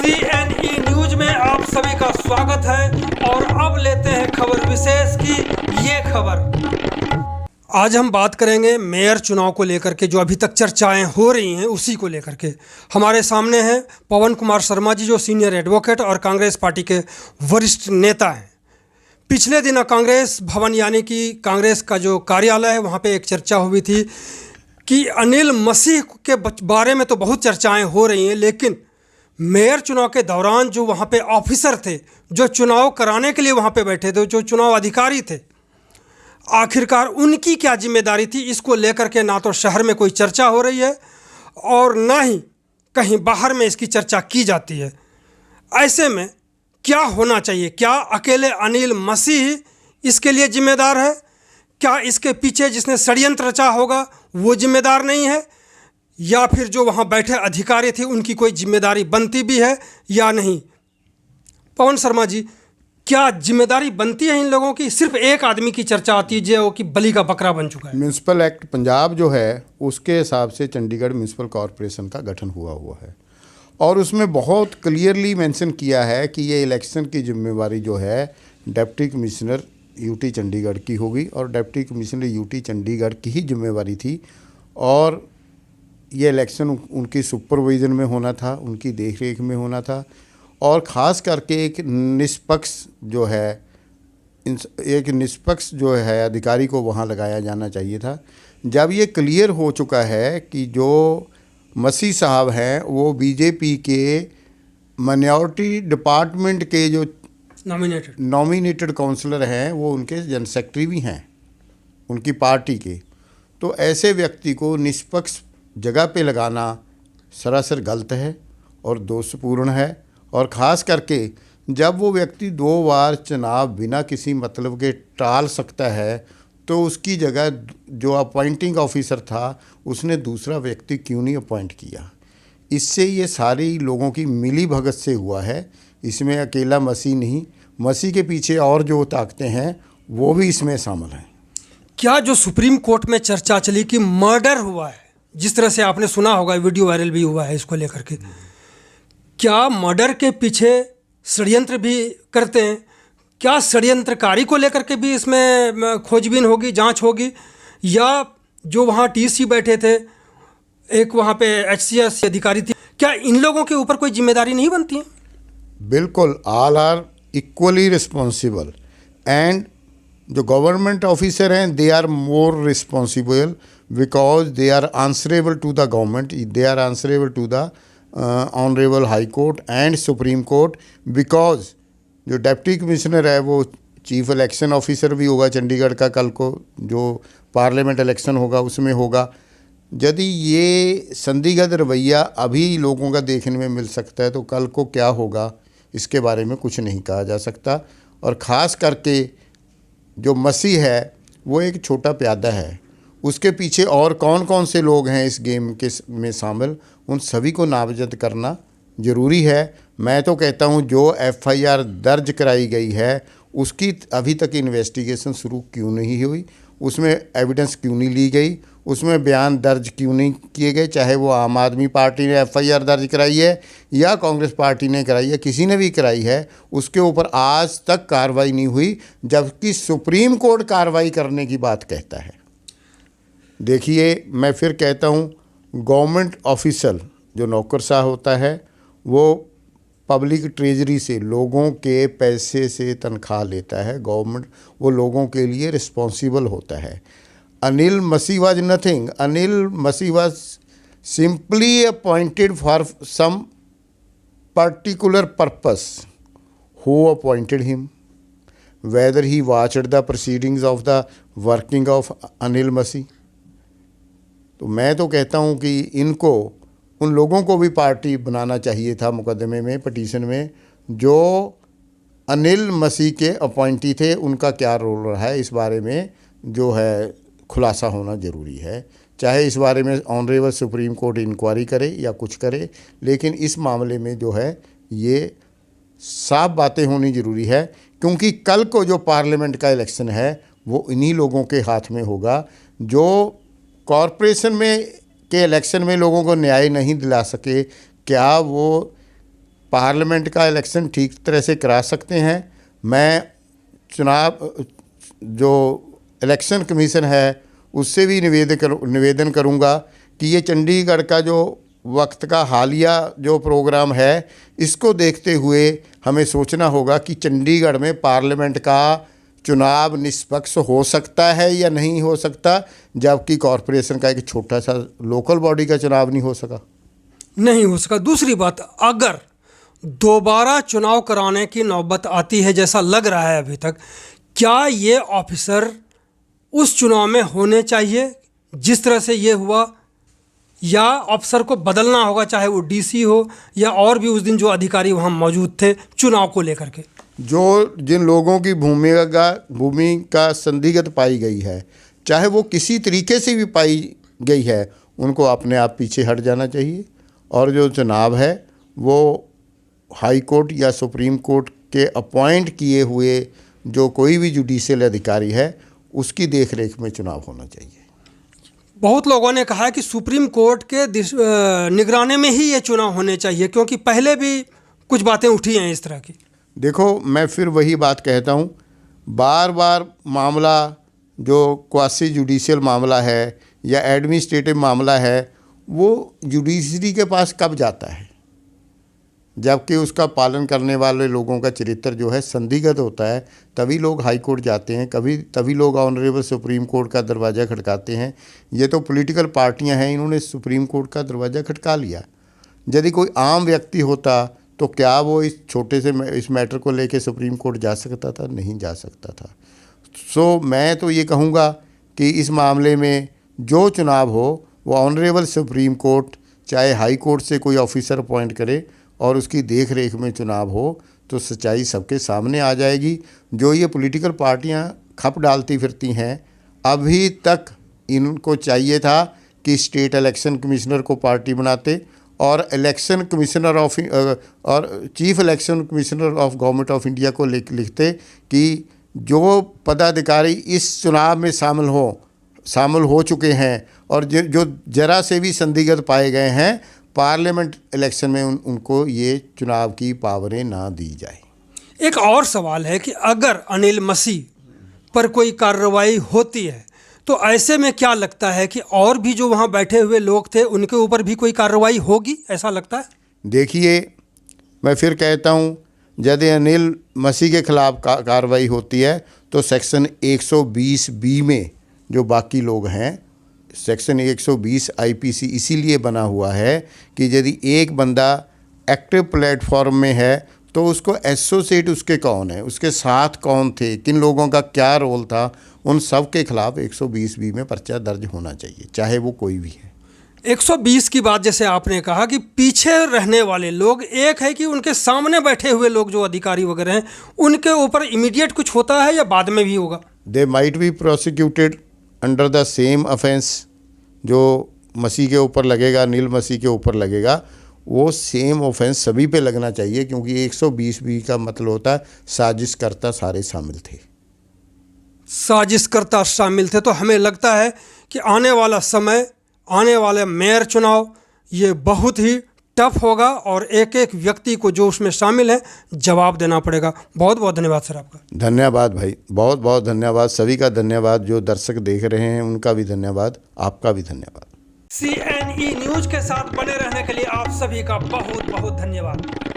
CNE news में आप सभी का स्वागत है और अब लेते हैं खबर विशेष की ये खबर। आज हम बात करेंगे मेयर चुनाव को लेकर के, जो अभी तक चर्चाएं हो रही हैं उसी को लेकर के। हमारे सामने हैं पवन कुमार शर्मा जी, जो सीनियर एडवोकेट और कांग्रेस पार्टी के वरिष्ठ नेता हैं। पिछले दिन कांग्रेस भवन यानी कि कांग्रेस का जो कार्यालय है वहाँ पे एक चर्चा हुई थी कि अनिल मसीह के बारे में तो बहुत चर्चाएं हो रही हैं, लेकिन मेयर चुनाव के दौरान जो वहाँ पे ऑफिसर थे, जो चुनाव कराने के लिए वहाँ पे बैठे थे, जो चुनाव अधिकारी थे, आखिरकार उनकी क्या जिम्मेदारी थी, इसको लेकर के ना तो शहर में कोई चर्चा हो रही है और ना ही कहीं बाहर में इसकी चर्चा की जाती है। ऐसे में क्या होना चाहिए? क्या अकेले अनिल मसीह इसके लिए जिम्मेदार है? क्या इसके पीछे जिसने षड्यंत्र रचा होगा वो जिम्मेदार नहीं है? या फिर जो वहाँ बैठे अधिकारी थे उनकी कोई जिम्मेदारी बनती भी है या नहीं? पवन शर्मा जी, क्या जिम्मेदारी बनती है इन लोगों की? सिर्फ एक आदमी की चर्चा आती है जो कि बलि का बकरा बन चुका है। म्यूनसिपल एक्ट पंजाब जो है उसके हिसाब से चंडीगढ़ म्यूनसिपल कॉरपोरेशन का गठन हुआ है और उसमें बहुत क्लियरली मेंशन किया है कि ये इलेक्शन की जिम्मेवारी जो है डिप्टी कमिश्नर यूटी चंडीगढ़ की होगी और डिप्टी कमिश्नर यूटी चंडीगढ़ की ही जिम्मेवारी थी और ये इलेक्शन उनकी सुपरविज़न में होना था, उनकी देखरेख में होना था और ख़ास करके एक निष्पक्ष जो है अधिकारी को वहाँ लगाया जाना चाहिए था। जब ये क्लियर हो चुका है कि जो मसीह साहब हैं वो बीजेपी के माइनॉरिटी डिपार्टमेंट के जो नॉमिनेटेड काउंसलर हैं, वो उनके जनरल सेक्रेटरी भी हैं उनकी पार्टी के, तो ऐसे व्यक्ति को निष्पक्ष जगह पे लगाना सरासर गलत है और दोषपूर्ण है। और ख़ास करके जब वो व्यक्ति 2 बार चुनाव बिना किसी मतलब के टाल सकता है तो उसकी जगह जो अपॉइंटिंग ऑफिसर था उसने दूसरा व्यक्ति क्यों नहीं अपॉइंट किया? इससे ये सारी लोगों की मिली भगत से हुआ है। इसमें अकेला मसीह नहीं, मसीह के पीछे और जो ताकतें हैं वो भी इसमें शामिल हैं। क्या जो सुप्रीम कोर्ट में चर्चा चली कि मर्डर हुआ है, जिस तरह से आपने सुना होगा, वीडियो वायरल भी हुआ है इसको लेकर के, क्या मर्डर के पीछे षड्यंत्र भी करते हैं? क्या षड्यंत्रकारी को लेकर के भी इसमें खोजबीन होगी, जांच होगी? या जो वहाँ टीसी बैठे थे, एक वहाँ पे HCS अधिकारी थी, क्या इन लोगों के ऊपर कोई जिम्मेदारी नहीं बनती है? बिल्कुल, all are equally responsible and जो गवर्नमेंट ऑफिसर हैं they are more responsible because they are answerable to the government, they are answerable to the honourable high court and supreme court. Because जो डिप्टी कमिश्नर है वो chief election officer भी होगा चंडीगढ़ का, कल को जो पार्लियामेंट इलेक्शन होगा उसमें होगा। यदि ये संदिग्ध रवैया अभी लोगों का देखने में मिल सकता है तो कल को क्या होगा इसके बारे में कुछ नहीं कहा जा सकता। और ख़ास करके जो मसीह है वो एक छोटा प्यादा है, उसके पीछे और कौन कौन से लोग हैं इस गेम के में शामिल, उन सभी को नामजद करना ज़रूरी है। मैं तो कहता हूं जो FIR दर्ज कराई गई है उसकी अभी तक इन्वेस्टिगेशन शुरू क्यों नहीं हुई, उसमें एविडेंस क्यों नहीं ली गई, उसमें बयान दर्ज क्यों नहीं किए गए, चाहे वो आम आदमी पार्टी ने FIR दर्ज कराई है या कांग्रेस पार्टी ने कराई है, किसी ने भी कराई है, उसके ऊपर आज तक कार्रवाई नहीं हुई, जबकि सुप्रीम कोर्ट कार्रवाई करने की बात कहता है। देखिए, मैं फिर कहता हूँ, गवर्नमेंट ऑफिसर जो नौकरशाह होता है वो पब्लिक ट्रेजरी से लोगों के पैसे से तनख्वाह लेता है। गवर्नमेंट वो लोगों के लिए रिस्पॉन्सिबल होता है। Anil Masih was nothing, Anil Masih was simply appointed for some particular purpose. Who appointed him, whether he watched the proceedings of the working of Anil Masih. तो मैं तो कहता हूँ कि इनको, उन लोगों को भी पार्टी बनाना चाहिए था मुकदमे में, पिटीशन में, जो अनिल मसीह के अपॉइंटी थे, उनका क्या रोल रहा है इस बारे में जो है खुलासा होना ज़रूरी है। चाहे इस बारे में ऑनरेबल सुप्रीम कोर्ट इंक्वायरी करे या कुछ करे, लेकिन इस मामले में जो है ये साफ बातें होनी ज़रूरी है, क्योंकि कल को जो पार्लियामेंट का इलेक्शन है वो इन्हीं लोगों के हाथ में होगा जो कॉरपोरेशन में के इलेक्शन में लोगों को न्याय नहीं दिला सके। क्या वो पार्लियामेंट का इलेक्शन ठीक तरह से करा सकते हैं। मैं चुनाव जो इलेक्शन कमीशन है उससे भी निवेदन करूंगा कि ये चंडीगढ़ का जो वक्त का हालिया जो प्रोग्राम है इसको देखते हुए हमें सोचना होगा कि चंडीगढ़ में पार्लियामेंट का चुनाव निष्पक्ष हो सकता है या नहीं हो सकता, जबकि कॉरपोरेशन का एक छोटा सा लोकल बॉडी का चुनाव नहीं हो सका। नहीं हो सका। दूसरी बात, अगर दोबारा चुनाव कराने की नौबत आती है जैसा लग रहा है अभी तक, क्या ये ऑफिसर उस चुनाव में होने चाहिए जिस तरह से ये हुआ, या अफसर को बदलना होगा, चाहे वो डीसी हो या और भी उस दिन जो अधिकारी वहाँ मौजूद थे चुनाव को लेकर के? जो जिन लोगों की भूमिका संदिग्ध पाई गई है, चाहे वो किसी तरीके से भी पाई गई है, उनको अपने आप पीछे हट जाना चाहिए और जो चुनाव है वो हाई कोर्ट या सुप्रीम कोर्ट के अपॉइंट किए हुए जो कोई भी जुडिशियल अधिकारी है उसकी देखरेख में चुनाव होना चाहिए। बहुत लोगों ने कहा है कि सुप्रीम कोर्ट के निगरानी में ही ये चुनाव होने चाहिए, क्योंकि पहले भी कुछ बातें उठी हैं इस तरह की। देखो, मैं फिर वही बात कहता हूँ, बार बार मामला जो क्वासी जुडिशियल मामला है या एडमिनिस्ट्रेटिव मामला है वो जुडिशरी के पास कब जाता है, जबकि उसका पालन करने वाले लोगों का चरित्र जो है संदिग्ध होता है, तभी लोग हाई कोर्ट जाते हैं, तभी लोग ऑनरेबल सुप्रीम कोर्ट का दरवाज़ा खटकाते हैं। ये तो पॉलिटिकल पार्टियां हैं, इन्होंने सुप्रीम कोर्ट का दरवाज़ा खटका लिया। यदि कोई आम व्यक्ति होता तो क्या वो इस छोटे से इस मैटर को लेके सुप्रीम कोर्ट जा सकता था? नहीं जा सकता था। सो मैं तो ये कहूँगा कि इस मामले में जो चुनाव हो वो ऑनरेबल सुप्रीम कोर्ट चाहे हाई कोर्ट से कोई ऑफिसर अपॉइंट करे और उसकी देख रेख में चुनाव हो तो सच्चाई सबके सामने आ जाएगी। जो ये पॉलिटिकल पार्टियां खप डालती फिरती हैं, अभी तक इनको चाहिए था कि स्टेट इलेक्शन कमिश्नर को पार्टी बनाते और इलेक्शन कमिश्नर और chief election commissioner of government of India को लिखते कि जो पदाधिकारी इस चुनाव में शामिल हो चुके हैं और जो जरा से भी संदिग्ध पाए गए हैं, पार्लियामेंट इलेक्शन में उनको ये चुनाव की पावरें ना दी जाए। एक और सवाल है कि अगर अनिल मसीह पर कोई कार्रवाई होती है तो ऐसे में क्या लगता है कि और भी जो वहाँ बैठे हुए लोग थे उनके ऊपर भी कोई कार्रवाई होगी, ऐसा लगता है? देखिए, मैं फिर कहता हूँ, यदि अनिल मसीह के खिलाफ कार्रवाई होती है तो सेक्शन 120B में जो बाकी लोग हैं, सेक्शन 120 आईपीसी इसीलिए बना हुआ है कि यदि एक बंदा एक्टिव प्लेटफॉर्म में है तो उसको एसोसिएट उसके कौन है, उसके साथ कौन थे, किन लोगों का क्या रोल था, उन सब के खिलाफ 120B में पर्चा दर्ज होना चाहिए, चाहे वो कोई भी है। 120 की बात जैसे आपने कहा कि पीछे रहने वाले लोग, एक है कि उनके सामने बैठे हुए लोग जो अधिकारी वगैरह हैं उनके ऊपर इमीडिएट कुछ होता है या बाद में भी होगा? They might be prosecuted under the same offence. जो मसीह के ऊपर लगेगा, नील मसीह के ऊपर लगेगा, वो सेम ऑफेंस सभी पे लगना चाहिए, क्योंकि 120B का मतलब होता है साजिशकर्ता सारे शामिल थे। साजिशकर्ता शामिल थे। तो हमें लगता है कि आने वाला समय, आने वाले मेयर चुनाव ये बहुत ही टफ होगा और एक एक व्यक्ति को जो उसमें शामिल है जवाब देना पड़ेगा। बहुत बहुत धन्यवाद सर आपका। धन्यवाद भाई, बहुत बहुत धन्यवाद, सभी का धन्यवाद, जो दर्शक देख रहे हैं उनका भी धन्यवाद, आपका भी धन्यवाद। CNE न्यूज के साथ बने रहने के लिए आप सभी का बहुत बहुत धन्यवाद।